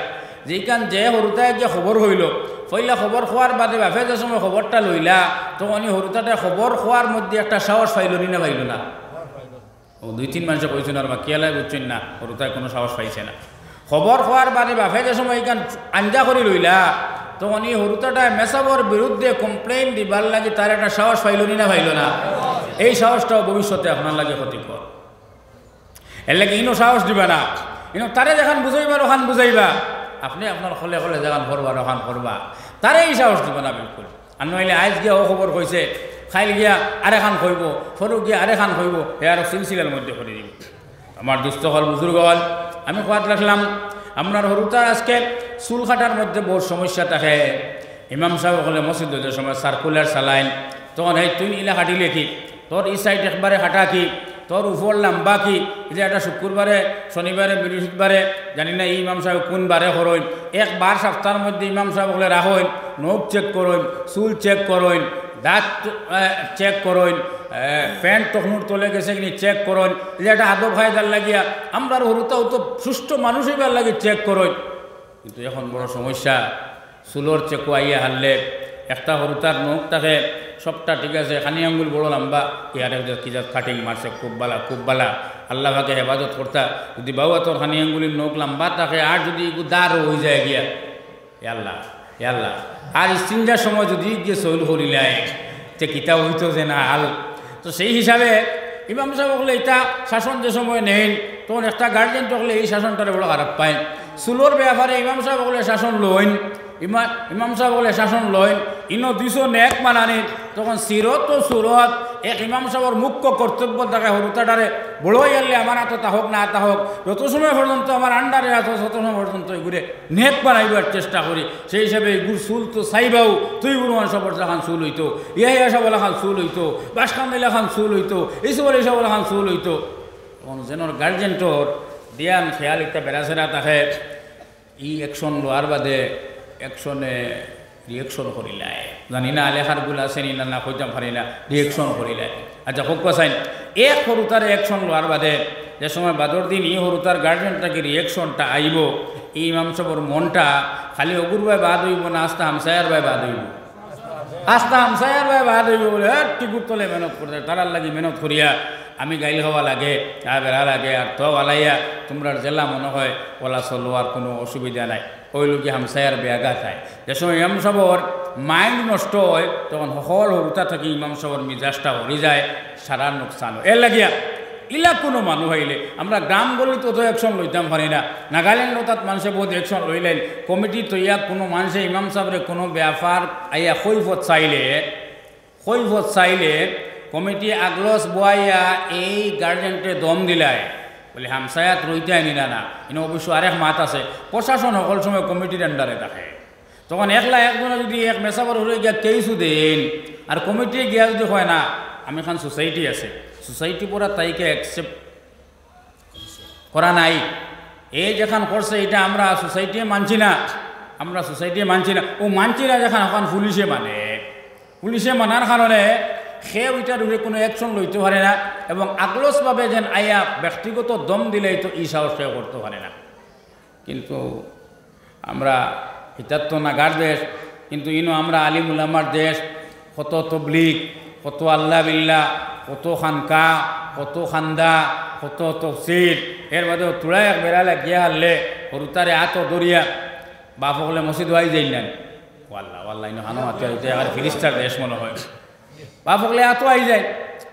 [SPEAKER 1] যেখান যে হরুতায় গিয়ে খবর হইল পইলা খবর খোয়ার বাদে বাপে যে সময় খবরটা লইলা তখন এই হরুতাটা খবর খোয়ার মধ্যে একটা সাহস পাইল না পাইল না? ও 2-3 মানুষে কইছেন আর বাকিয়ালাই বুঝছেন না, হরুতায় কোনো সাহস পাইছে না। খবর খোয়ার বাদে বাপে যে সময় এখান আঞ্জা করে লইলা তখন এই হরুতাটা মেসাবর বিরুদ্ধে কমপ্লেন দিবার লাগে তার একটা সাহস পাইল না পাইল না? এই সাহসটাও ভবিষ্যতে আপনার লাগে ক্ষতিকর। এর লাগে ইনো সাহস দিবা না, ইনো তারে যেখান বুঝাইবার ওখান বুঝাইবা, আপনি আপনার হলে যেখান করবার ওখান করবা, তারে এই সাহস দিবা না বিলকুল। আর নইলে আইজ গিয়া ও খবর কইছে খাইল গিয়া আরেখান খইব, সরু গিয়া আরেখান খইব, এ আর সিলসিলার মধ্যে করে দিব। আমার দুস্থ হল বুজুর্গ হল আমি কোয়াত রাখলাম আপনার হরুতার আজকে চুল কাটার মধ্যে বহু সমস্যা থাকে। ইমাম সাহেব হলে মসজিদের সময় সার্কুলার চালাইন তখন এই তুই ইলা কাটিলে কি, তোর এই সাইড একবারে কাটা কি, তোর উপর লাম্বা কি, যে একটা শুক্রবারে শনিবারে বৃহস্পতিবারে জানি না এই ইমাম সাহেব কোন বারে করইন, একবার সপ্তাহের মধ্যে ইমাম সাহেব হলে রাখইন, নখ চেক করইন, চুল চেক করইন, দাঁত চেক করইন, প্যান্ট তখনুর তলে গেছে কিনি চেক করইন, যে একটা আদব খায়দার লাগিয়া আমরা হরুতাও তো সুষ্ঠ মানুষ হইবার লাগে চেক করইন। কিন্তু এখন বড় সমস্যা, চুলোর চেকু আইয়া হারলে একটা হরুতার নখ থাকে সবটা ঠিক আছে, খানি আঙ্গুল বড় লম্বা, ইয়ারে কি যা কাটিং মারছে খুব বালা আল্লাহ ভাগে হেফাজত করতা। যদি বাবা তোর খানি আঙ্গুলির নখ লম্বা থাকে আর যদি দাঁড় হয়ে যায় গিয়া আল্লাহ আর স্ত্রিঞ্জার সময় যদি গিয়ে সৈল করিলাই তে কিতা হইতো যে না হাল। তো সেই হিসাবে ইমাম সাহেব বলে এটা শাসন যে সময় নেন তখন একটা গার্জেন তখন এই শাসনটারে বড় খারাপ পায়। চুলোর ব্যাপারে ইমাম সাহেব বলে শাসন লইন, ইমাম সাহেব বলে শাসন লইন, ইনো 200 নেক মানানি তখন সিরত তো সুরত এক ইমাম সাহেবের মুখ্য কর্তব্য থাকে হরুতাটারে বড় গেলে আমার হাতে তাহক না তাহক যত সময় পর্যন্ত আমার আন্ডারে আছে তত সময় পর্যন্ত এগুলো নেক বানাইবার চেষ্টা করি। সেই হিসাবে এগুর চুল তো চাইবাও তুই গুরু মানুষ খান চুল হইতো, ইয়া সবলা খান চুল হইতো, বাসখান দিলা খান চুল হইতো, এইসবলা খান চুল হইতো। তখন যেন গার্জেন্টর দিয়ান খেয়াল একটা বেড়াচেরা থাকে ই অ্যাকশন লোয়ার বাদে অ্যাকশনে রিয়েকশন করিলাই জানি না লেখারগুলো আছে নি না কইতাম পারি না রিয়েকশন করিলাই আচ্ছা খুব কথাই এক সরুতার অ্যাকশন লওয়ার বাদে যে সময় বাদর দিন ই সরুতার গার্জেনটাকে রিয়েকশনটা আইব এই ইমাম সাহেবের মনটা খালি অগুর ভাই বাদ হইব না আস্তা হামসায়ার ভাই বাদ হইব আস্তা হামসায়ার ভাই বাদ হইব বলে টিকুর তলে মেহনত করতে তারার লাগি মেহনত করিয়া আমি গাইল হওয়া লাগে আর বেড়া লাগে আর তো আলাইয়া তোমরা জেলা মনে হয় ওলা চলোয়ার কোনো অসুবিধা নাই ওই লোকে হামসায়ার বেয়াগা খায় যে সময় ইমাম সাহেবর মাইন্ড নষ্ট হয় তখন সকল সরুতা থাকি ইমাম সাহেবর মিজাজটা হরি যায় সারা নোকসান হয় এর লাগিয়া ইলা কোনো মানুষ হইলে আমরা গ্রাম গলি তো অ্যাকশন লইতাম পারি না নাগাল্যান্ড তাত মানুষে বহুত অ্যাকশন লইলেন কমিটি তৈয়া কোনো মানুষে ইমাম সাহেবরে কোনো ব্যাপার আইয়া কৈফত চাইলে কমিটি আগলস বয়াইয়া এই গার্জেনটে দম দিলায় বলে হামসায়াত রইতে আনিলা না কিন্তু অবশ্য আরেক মাত আছে প্রশাসন সকল সময় কমিটির আন্ডারে থাকে তখন একলা একজনে যদি এক মেসাবার হয়ে গিয়া কেইছু দেন আর কমিটি গিয়া যদি হয় না আমি এখন সোসাইটি আছে সোসাইটি পড়া তাইকে অ্যাকসেপ্ট করা নাই এই যেখান করছে এটা আমরা সোসাইটি মানছি না ও মানছি না যেখান এখন পুলিশে মানার কারণে সে ওইটার উপরে কোনো অ্যাকশন লইতে পারে না এবং আগলসভাবে যেন আয়া ব্যক্তিগত দম দিলেই তো ই সাহস সে করতে পারে না কিন্তু আমরা এটার তো নাগার দেশ কিন্তু ইনো আমরা আলিম উলামার দেশ কত তবলিগ কত আল্লাহ বিল্লাহ কত খানকা কত খান্দা কত তফসির এর বাদেও তোরা এক বেড়ালে গিয়া হারলে সরুতারে আত দরিয়া বাপ হলে মসজিদ হয়ে যাই না ওয়াল্লাহ ইনো হানো হাতে হইতে আর ফিরিস্তার দেশ মনে হয় বাপ হলে এত আই যায়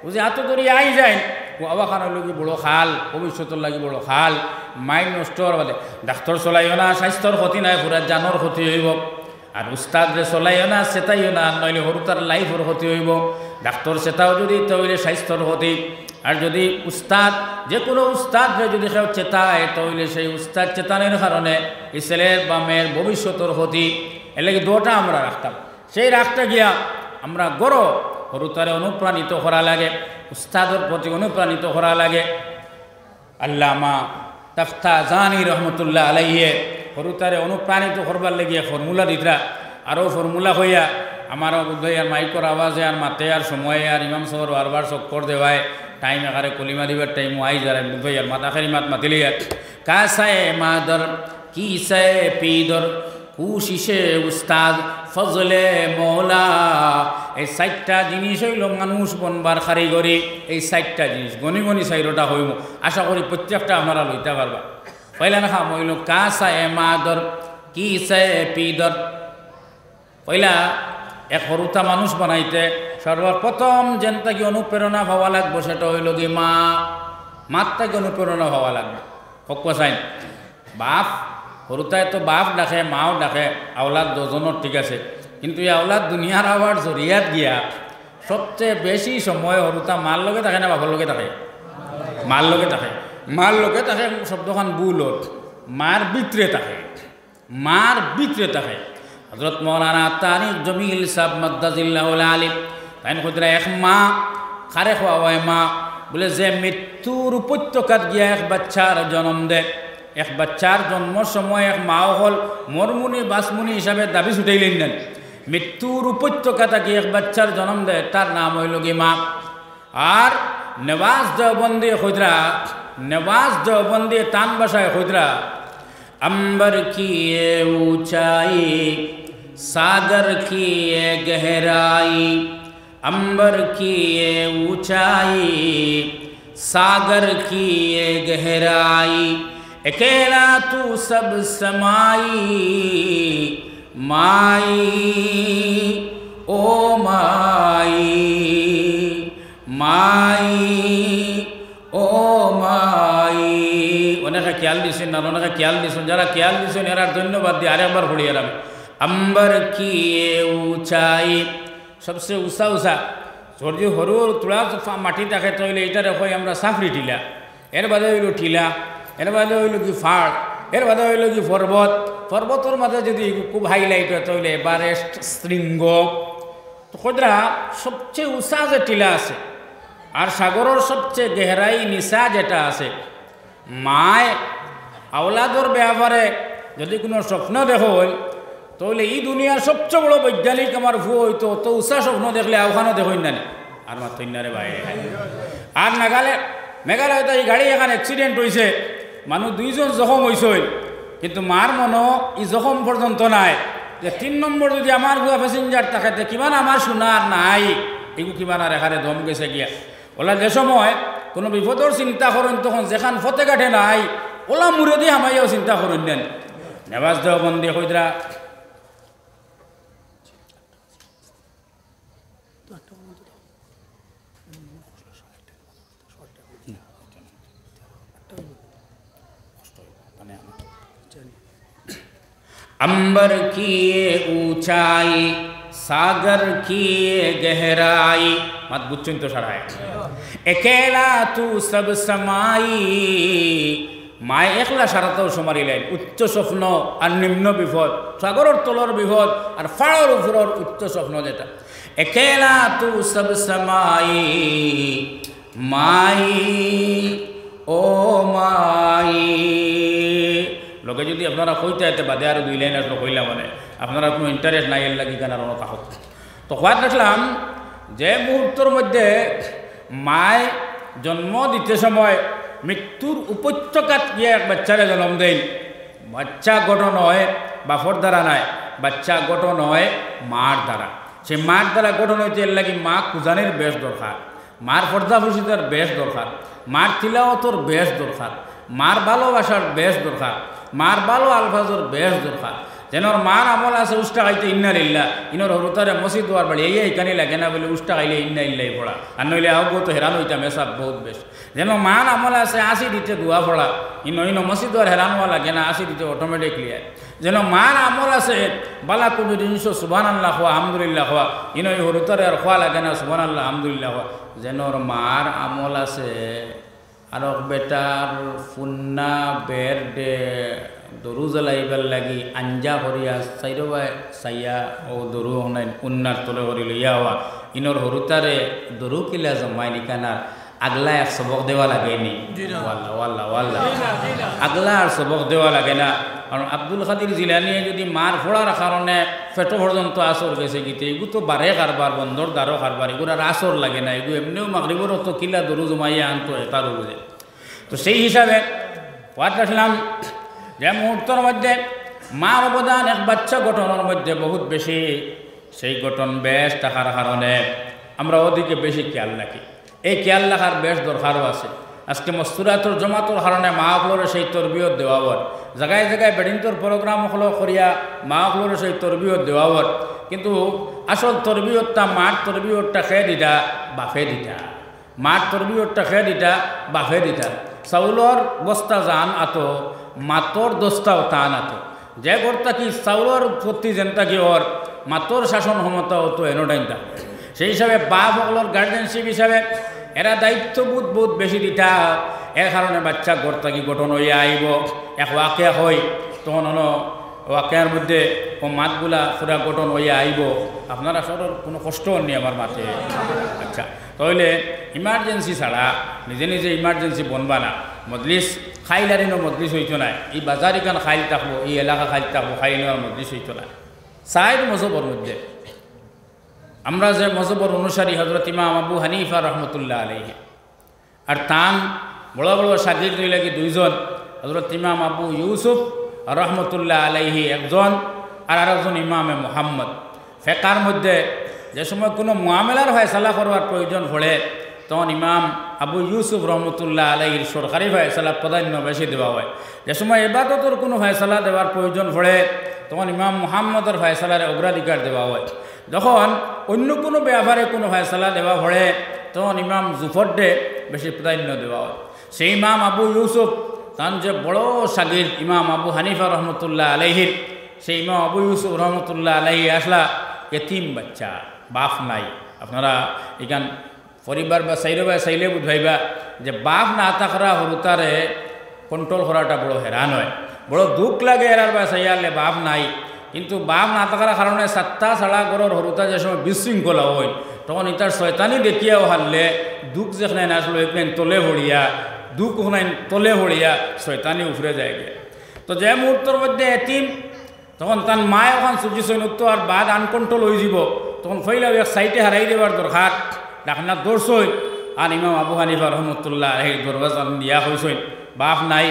[SPEAKER 1] বুঝি এত দরিয়া আই যায় ও আবাখানোর লাগি বড় খাল ভবিষ্যতের লাগি বড় খাল মাইন্ড নষ্ট হওয়ার বাদে ডাক্তার চলাইও না স্বাস্থ্যর ক্ষতি নাই পুরা জানোর ক্ষতি হইব আর উস্তাদরে চলাইও না চেতাইও না নইলে সরুতার লাইফর ক্ষতি হইব ডাক্তার চেতাও যদি তৈলে স্বাস্থ্যর ক্ষতি আর যদি উস্তাদ যে কোনো উস্তাদরে যদি কেউ চেতায় তৈলে সেই উস্তাদ চেতানের কারণে এই ছেলের বা মেয়ের ভবিষ্যতের ক্ষতি এর লাগে দুটা আমরা রাখতাম সেই রাখতে গিয়া আমরা গড় সরুতারে অনুপ্রাণিত করা লাগে উস্তাদের প্রতি অনুপ্রাণিত করা লাগে আল্লামা তাফতাজানি রহমতুল্লাহ আলাইহে সরুতারে অনুপ্রাণিত করবার লাগিয়ে ফর্মুলা দিতরা আরও ফর্মুলা হইয়া আমার বোধহয় আর মাইকর আওয়াজে আর মাতে আর সময়ে আর ইমাম সাহেব বারবার চক্কর দেওয়ায় টাইম একারে কলিমা দিবার টাইম আই যায় বোধহয় আর মাতাখারি মাত মাতিলি কাসায় মাদর কি সায় পিদর কুশিসে উস্তাদ ফজলে মৌলা এই 4টা জিনিস হইল মানুষ বনবার কারিগরি এই 4টা জিনিস গনি গনি 4টা হইব আশা করি প্রত্যেকটা আপনারা লইতে পারবা পয়লা না খাম হইল কাসায় মাদর কি সায় পিদর পয়লা এক সরুতা মানুষ বানাইতে সর্বপ্রথম যেন তাকে অনুপ্রেরণা পাওয়া লাগবে সেটা হইল কি মাত তাকে অনুপ্রেরণা পাওয়া লাগবে হকাইন বাপ সরুতায় তো বাপ ডাকে মাও ডাকে আওলাদ 2জনের ঠিক আছে কিন্তু এই আওলাদ দুনিয়ার আবার জরিয়াত গিয়া সবচেয়ে বেশি সময় সরুতা মার লগে থাকে না বাপর লগে থাকে মার লগে থাকে শব্দখান বুলত মার ভিতরে থাকে হযরত মাওলানা তারিক জমিল সাহেব মাদ্দাজিল্লাহুল আলিম তাই কইরা এক মা খারে খাওয়ায় মা বলে যে মৃত্যুর উপত্যকাত গিয়া এক বাচ্চার জন্ম দেয় এক বাচ্চার জন্মর সময় এক মা হল মরমুনি বাসমুনি হিসাবে দাবি ছুটাইলেন নেন মৃত্যুর উপত্যকাতে গিয়ে এক বাচ্চার জন্ম দেয় তার নাম হইল কি মা আর নেওয়াজ দেওবন্দি তান ভাষায় কইরা अंबर की ये ऊंचाई सागर की ये गहराई अंबर की ये ऊंचाई सागर की ये गहराई अकेला तू सब समाई माई ओ माई माई ओ माई অনেকে খেয়াল দিছেন না অনেকে খেয়াল দিছেন যারা খেয়াল দিছেন এরা ধন্যবাদ দিয়ে আরেকবার পড়ি এরাম अंबर की ये ऊंचाई सबसे ऊंचा সূর্য হরুর তোলা মাটি থাকে তৈলে এটা রেখো আমরা সাফরি টিলা এর বাদে হইল টিলা এর বাদে হইল কি ফাড় এর বাদে হইল কি পর্বতর মাঝে যদি খুব হাইলাইট হয় তাহলে এভারেস্ট শৃঙ্গ তো খোদরা সবচেয়ে উঁচা যে টিলা আছে আর সাগরের সবচেয়ে গেহরাই নিচা যেটা আছে মায় আওলাদর ব্যাপারে যদি কোনো স্বপ্ন দেখো তাহলে এই দুনিয়ার সবচেয়ে বড় বৈজ্ঞানিক আমার ভুয়ো হইতো তো উষা স্বপ্ন দেখলে ওখানেও দেখুন না আর মাত্র রে ভাই আর মেঘালয় তো এই গাড়ি এখন অ্যাক্সিডেন্ট হয়েছে মানুষ 2 জন জখম হয়েছে কিন্তু মার মনো ই জখম পর্যন্ত নাই যে 3 নম্বর যদি আমার ভুয়া প্যাসেঞ্জার থাকে কিমান আমার শোনার নাই এগুলো কিমান আর এখানে দম গেছে গিয়া ওলা যে সময় কোনো বিপদর চিন্তা করেন তখন যেখান ফতে কাঠে নাই ওলা মুড়ে দিয়ে আমাইও চিন্তা করেন দেন নেবাজ দেওবন্দি হইদরা अंबर की ये ऊंचाई सागर की ये गहराई मत बुच्चुन तो सराय अकेला तू सब समाई माय एकला सारातो समारिलेन उच्च स्वप्न और निम्न विपद सागरर तलर विपद और फाड़र उपरर उच्च स्वप्न जेटा अकेला तू सब समाई माई ओ माई লোকে যদি আপনারা কইতে আইতে বাদে আর 2 লাইন আসলো কইলা মানে আপনারা কোনো ইন্টারেস্ট নাই এর লাগি কেন রণ তাহত তো হওয়ার দেখলাম যে মুহূর্তের মধ্যে মায় জন্ম দিতে সময় মৃত্যুর উপত্যকাত গিয়ে এক বাচ্চারে জন্ম দেন বাচ্চা গঠন হয় বাপর দ্বারা নাই বাচ্চা গঠন হয় মার দ্বারা সে মার দ্বারা গঠন হইতে এর লাগি মা কুজানের বেশ দরকার মার পর্দা ফুসিতার বেশ দরকার মার তিলাওয়াতর বেশ দরকার মার ভালোবাসার বেশ দরকার মার ভালো আলফাজর বেশ দরকার যেন মার আমল আছে উষ্টা খাইতে ইন্না লিল্লাহ ইনর হরুতারে মসজিদ দুয়ার বাড়ি এই এইখানে লাগে না বলে উষ্টা খাইলে ইন্না ইল্লাই পড়া আর নইলে আহ্ব তো হেরান হইতাম এসব বহুত বেশ যেন মার আমল আছে 80 দিতে দোয়া পড়া ইন মসজিদ দুয়ার হেরান হওয়া লাগে না 80 দিতে অটোমেটিকলি যেন মার আমল আছে বালা কোনো জিনিস সুবহানাল্লাহ হওয়া আলহামদুলিল্লাহ হওয়া ইন ওই হরুতারে আর খোয়া লাগে না সুবহানাল্লাহ আলহামদুলিল্লাহ হওয়া যেন মার আমল আছে আর বেটার ফুন্না বের ডে দরু জ্বালাইবার লাগি আঞ্জা করিয়া চাইরবাই চাইয়া ও দরু হনাই উন্নার তলে করি লইয়া হওয়া ইনর হরুতারে দরু কিলা জমাই নিকানার আগলা এক সবক দেওয়া লাগেনি ওয়াল্লা ওয়াল্লা ওয়াল্লা আগলা আর সবক দেওয়া লাগে না কারণ আব্দুল কাদির জিলানি যদি মার ফোড়ার কারণে পেটো পর্যন্ত আসর গেছে গীতে এগুলো তো বারে কারবার বন্দর দ্বারও কারবার এগুলো আর আসর লাগে না এগুলো এমনিও মাগরিবরও তো কিলা দরু জমাইয়া আনতো এটারও বুঝে তো সেই হিসাবে ওয়াত রাখলাম যে মুহূর্তের মধ্যে মার অবদান এক বাচ্চা গঠনের মধ্যে বহুত বেশি সেই গঠন বেশ থাকার কারণে আমরা ওদিকে বেশি খেয়াল রাখি এই খেয়াল রাখার বেশ দরকারও আছে আজকে মস্তুরাতর জমাতর কারণে মাহফলরে সেই তরবিয়ত দেওয়ার জায়গায় জায়গায় বেডিংটোর প্রোগ্রাম হলো করিয়া মাহফলরে সেই তরবিয়ত দেওয়ার কিন্তু আসল তরবিয়তটা মার তরবিয়তটা খেয়ে দিতা বাফে দিতা মার তরবিয়তটা খেয়ে দিতা বাফে দিতা চাউলর বস্তা জান আতো মাতর দস্তাও টান আতো যে ঘরটা কি চাউলর প্রতি যেনটা কি ওর মাতর শাসন ক্ষমতা হতো এনোটাইন থাকে সেই হিসাবে বাপ সকলের গার্জেনশিপ হিসাবে এরা দায়িত্ববোধ বহুত বেশি দিতা এর কারণে বাচ্চা ঘরটা কি গঠন হইয়া আইব এক ওয়াকে হয় তখন ওয়াকের মধ্যে ও মাতগুলা পুরা গঠন হইয়া আইব আপনারা সবার কোনো কষ্ট নেই আমার মাঠে আচ্ছা তাহলে ইমার্জেন্সি ছাড়া নিজে নিজে ইমার্জেন্সি বনবা না মজলিস খাইলারিনো মজলিস হইতো না এই বাজারিকান খাইল থাকবো এই এলাকা খাইল থাকবো খাইলার মজলিস হইতো না সাইড মজহবর মধ্যে আমরা যে মজহবর অনুসারী হজরত ইমাম আবু হানিফা রহমতুল্লাহ আলাইহি আর তান বড় বড় শাগির লাগি 2 জন হজরত ইমাম আবু ইউসুফ রহমতুল্লাহ আলাইহি একজন আর আরেকজন ইমামে মুহাম্মদ ফেকার মধ্যে যে সময় কোনো মুআমালার ফয়সালা করবার প্রয়োজন পড়ে তখন ইমাম আবু ইউসুফ রহমতুল্লাহ আলাইহির সরকারি ফয়সালা প্রাধান্য বেশি দেওয়া হয় যে সময় ইবাদতের কোনো ফয়সালা দেওয়ার প্রয়োজন পড়ে তখন ইমাম মুহাম্মদের ফয়সালার অগ্রাধিকার দেওয়া হয় যখন অন্য কোনো ব্যাপারে কোনো ফয়সালা দেওয়া পড়ে তখন ইমাম জুফরডে বেশি প্রাধান্য দেওয়া হয় সেই ইমাম আবু ইউসুফ তান যে বড় শাগির ইমাম আবু হানিফা রহমতুল্লাহ আলাইহির সেই ইমাম আবু ইউসুফ রহমতুল্লাহ আলাইহি আসলা এতিম বাচ্চা বাপ নাই আপনারা এখান পরিবার বা সাইরবা চাইলে বুঝাইবা যে বাপ না থাকরা হরুতারে কন্ট্রোল করাটা বড় হেরান হয় বড় দুঃখ লাগে এরার বা চাইয়ালে বাপ নাই কিন্তু বাপ না থাকার কারণে 7টা ছাড়া গড়ের হরুতা যে সময় বিশৃঙ্খলা হয় তখন ইতার শয়তানি দেখিয়াও হারলে দুঃখ যেখানে আসলো একদিন তলে ভরিয়া দুঃখ ওখানে তলে ভরিয়া শয়তানি উফরে যায় গে তো যে মুহূর্তের মধ্যে এতিম তখন তার মায় ওখান সূর্য সৈন্য আর বাদ আনকন্ট্রোল হয়ে যাব তখন ফইলাও এক সাইডে হারাই দেবার দরকার ডাকনা দৌড়ছই আর ইমাম আবু হানিফা রহমতুল্লাহ এই দরওয়াজা দিয়া হয়েছেন বাপ নাই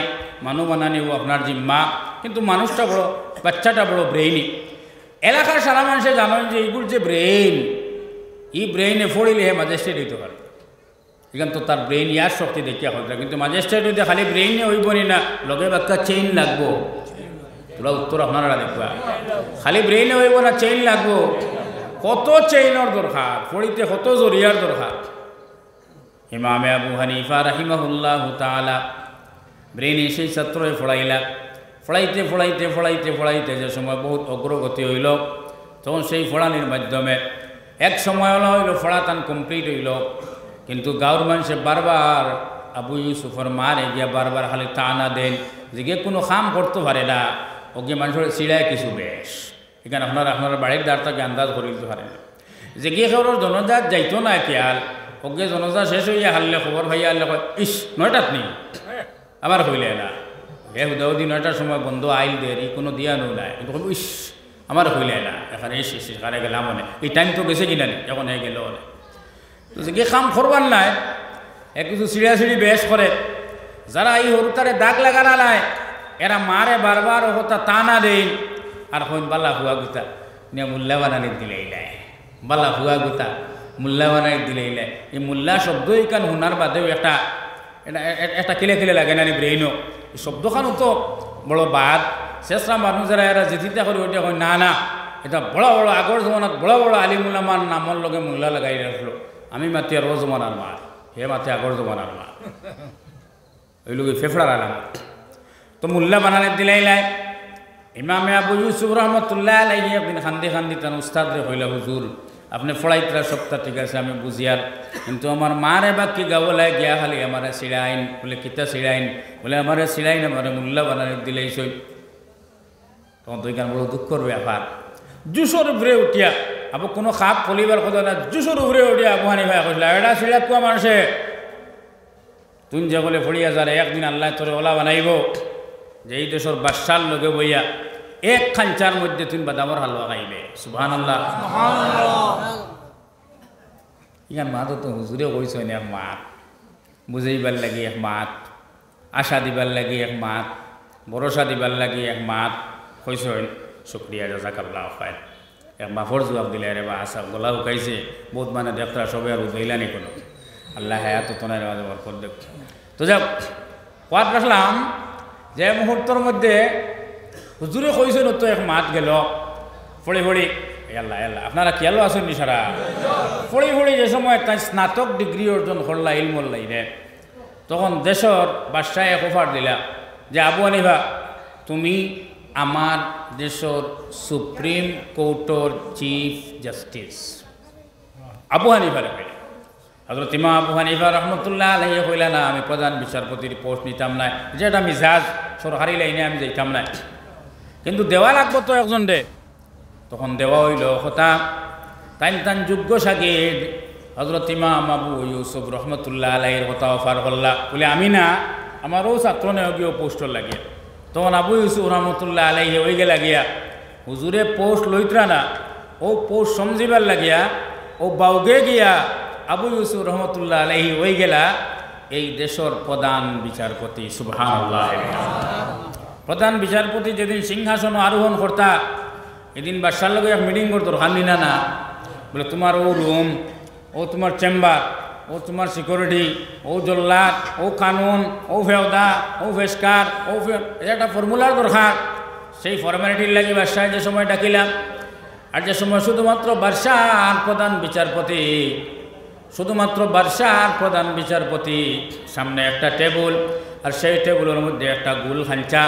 [SPEAKER 1] মানুষ বানানিও আপনার জিম্মা কিন্তু মানুষটা বড় বাচ্চাটা বড় ব্রেইনি এলাকার সারা মানুষে জানেন যে এইগুলো যে ব্রেইন এই ব্রেইনে ফড়িলে হে ম্যাজিস্ট্রেট হইতে পারে এখান তো তার ব্রেইন ইয়ার শক্তি দেখিয়া হয় কিন্তু ম্যাজিস্ট্রেট হইতে খালি ব্রেইনে হইব না লগে বাক্কা চেইন লাগবো তোরা উত্তর আপনারা দেখবা খালি ব্রেইনে হইব না চেইন লাগবো কত চেইনের দরকার ফড়িতে কত জরিয়ার দরকার ইমামে আবু হানিফা রাহিমাহুল্লাহ তাআলা ব্রেইনে সেই ছাত্রই ফড়াইতে যে সময় বহুত অগ্রগতি হইল তখন সেই ফড়ানির মাধ্যমে এক সময় হইল ফড়াতান কমপ্লিট হইল কিন্তু গাঁর মানুষে বারবার আবু ইউসুফর মারে গিয়া বারবার খালি টানা দেন যে গিয়ে কোনো কাম করতে পারে না ওকে মানুষের চিড়ায় কিছু বেশ এখানে আপনার বাড়ির দ্বারটাকে আন্দাজ করে দিতে পারে না যে গিয়ে খবর জনজাত যাইতো না খেয়াল ওকে জনজাত শেষ হইয়া হারলে খবর ভাইয়া হারলে কয় ইস 9টাত নেই আবার হইলে না হে হুদাউদি 9টার সময় বন্ধ আইল দেরি কোনো দিয়ানো নাই কিন্তু ইস আমার হইলে না এখানে ইস কারে গেলাম মনে এই টাইম তো গেছে কিনা নি এখন হয়ে গেল অনেক তো যে কি কাম করবার নাই এক কিছু চিড়ি বেশ করে যারা এই হরুতারে দাগ লাগানা নাই এরা মারে বারবার হতা টানা দেন আর হইন বালা হুয়া গুতা নিয়ে মুল্লা বানানি দিলেই নাই বালা হুয়া গুতা মুল্লা বানানি দিলেই নাই এই মুল্লা শব্দ এইখান হুনার বাদেও একটা কিলে লাগে না ব্রেইনও এই শব্দখানও তো বড় বাদ শেষরা মানুষ যারা এরা যেতিতা করে ওইটা হয় না এটা বড় বড় আগর জমানাত বড় বড় আলিমুল্লামার নামর লগে মুল্লা লাগাই রাখলো আমি মাতি আর জমানার মার হে মাতি আগর জমানার মার ওই লোক ফেফড়ার আলামত তো মুল্লা বানানে দিলাই লাই ইমামে আবু ইউসুফ রহমতুল্লাহ আলাইহি একদিন খান্দি তান উস্তাদ রে হইলা হুজুর আপনি ফড়াইতরা সপ্তাহ ঠিক আছে আমি বুঝিয়ার কিন্তু আমার মারে বা কি গাবলায় গিয়া খালি আমার সিড়াইন বলে কিতা সিড়াইন বলে আমার সিড়াইন আমার মুল্লা বানানে দিলেইছই তখন তো এখানে বড় দুঃখর ব্যাপার জুসর উপরে উঠিয়া আবু কোনো খাপ ফলিবার কথা না জুসর উপরে উঠিয়া আবু হানিফা কইলা এটা সিড়া কুয়া মানুষে তুই যে বলে ফড়িয়া যারে একদিন আল্লাহ তোরে ওলা বানাইব যে এই দেশের বাদশার লগে বইয়া এক খাঞ্চার মধ্যে তুমি বাদামর হালুয়া খাইবে সুবহানাল্লাহ ইখান মাতো তো হুজুরে কইছ না এক মাত বুঝাইবার লাগি এক মাত আশা দিবার লাগি এক মাত ভরসা দিবার লাগি এক মাত কইছ শুক্রিয়া জাযাকাল্লাহ খায়র এক মাফর জবাব দিলে রে বা আসা গলা উকাইছে বহুত মানে দেখরা সবে আর উদাইলানি কোনো আল্লাহ হায়াত তোনার মাঝে বরকত দেখ তো যাক কোয়াত রাখলাম যে মুহূর্তের মধ্যে হুজুরে কইছেন তো এক মাত গেল ফড়ি আল্লাহ আপনারা খেয়াল আছেন নি সারা ফড়ি যে সময় তাই স্নাতক ডিগ্রি অর্জন করলা ইলমুল লাইনে তখন দেশের বাদশাহ এক অফার দিলা যে আবু হানিফা তুমি আমার দেশের সুপ্রিম কোর্টের চিফ জাস্টিস আবু হানিফা রেখে হযরত ইমাম আবু হানিফা রহমতুল্লাহ আলাইহি কইলা না আমি প্রধান বিচারপতির পোস্ট নিতাম না যেটা মিজাজ সরকারি লাইনে আমি যাইতাম না কিন্তু দেওয়া লাগবো তো একজন দে তখন দেওয়া হইল কথা তান যোগ্য সাগিদ হযরত ইমাম আবু ইউসুফ রহমতুল্লাহ আলাইহির কথা অফার করলা বলে আমি না আমারও ছাত্র নিয়োগীয় পোস্টর লাগিয়া তখন আবু ইউসুফ রহমতুল্লাহ আলাইহি ওই গে লাগিয়া হুজুরে পোস্ট লইত্রা না ও পোস্ট সমঝিবার লাগিয়া ও বাউগে গিয়া আবু ইউসুফ রহমতুল্লাহ আলাইহি ওই গেলা এই দেশের প্রধান বিচারপতি সুবহানাল্লাহ প্রধান বিচারপতি যেদিন সিংহাসন আরোহণ করতা এদিন বাদশার লগে মিটিং করতো হানি না বলে তোমার ও রুম ও তোমার চেম্বার ও তোমার সিকিউরিটি ও জল্লাদ ও কানুন ও ফেওদা ও ফেসকার ও একটা ফর্মুলার দরকার সেই ফর্মালিটির লাগি বাদশাহ যে সময় ডাকিলাম আর যে সময় শুধুমাত্র বাদশাহ আর প্রধান বিচারপতি সামনে একটা টেবুল আর সেই টেবুলের মধ্যে একটা গোল খাঞ্চা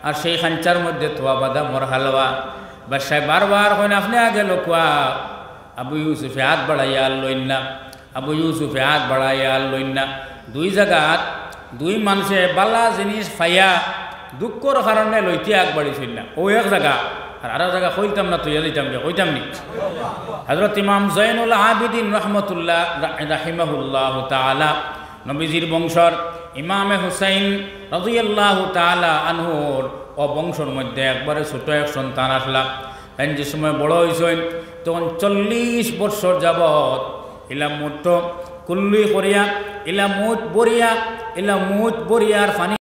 [SPEAKER 1] আর সেই খাঞ্চার মধ্যে তোয়া বাদামর হালুয়া বাদশাহ বারবার কইন আপনি আগে লোকুয়া আবু ইউসুফে হাত বাড়াইয়া লইন না দুই জায়গাত দুই মানুষে বালা জিনিস ফাইয়া দুঃখর কারণে লইতে আগবাড়িছিল না ও এক জায়গা আর আরো জায়গা কইতাম না তুই দিতাম কইতাম নি হযরত ইমাম জৈনুল আবিদিন রহমতুল্লাহ রাহিমাহুল্লাহ তাআলা নবীজির বংশর ইমামে হুসাইন রাদিয়াল্লাহু তাআলা আনহুর ও বংশর মধ্যে একবারে ছোট এক সন্তান আসলা এন যে সময় বড় হয়েছেন তখন 40 বৎসর যাবৎ ইলা মুঠ কুল্লুই করিয়া ইলা মুঠ বরিয়া ইলা মুঠ বরিয়ার ফানি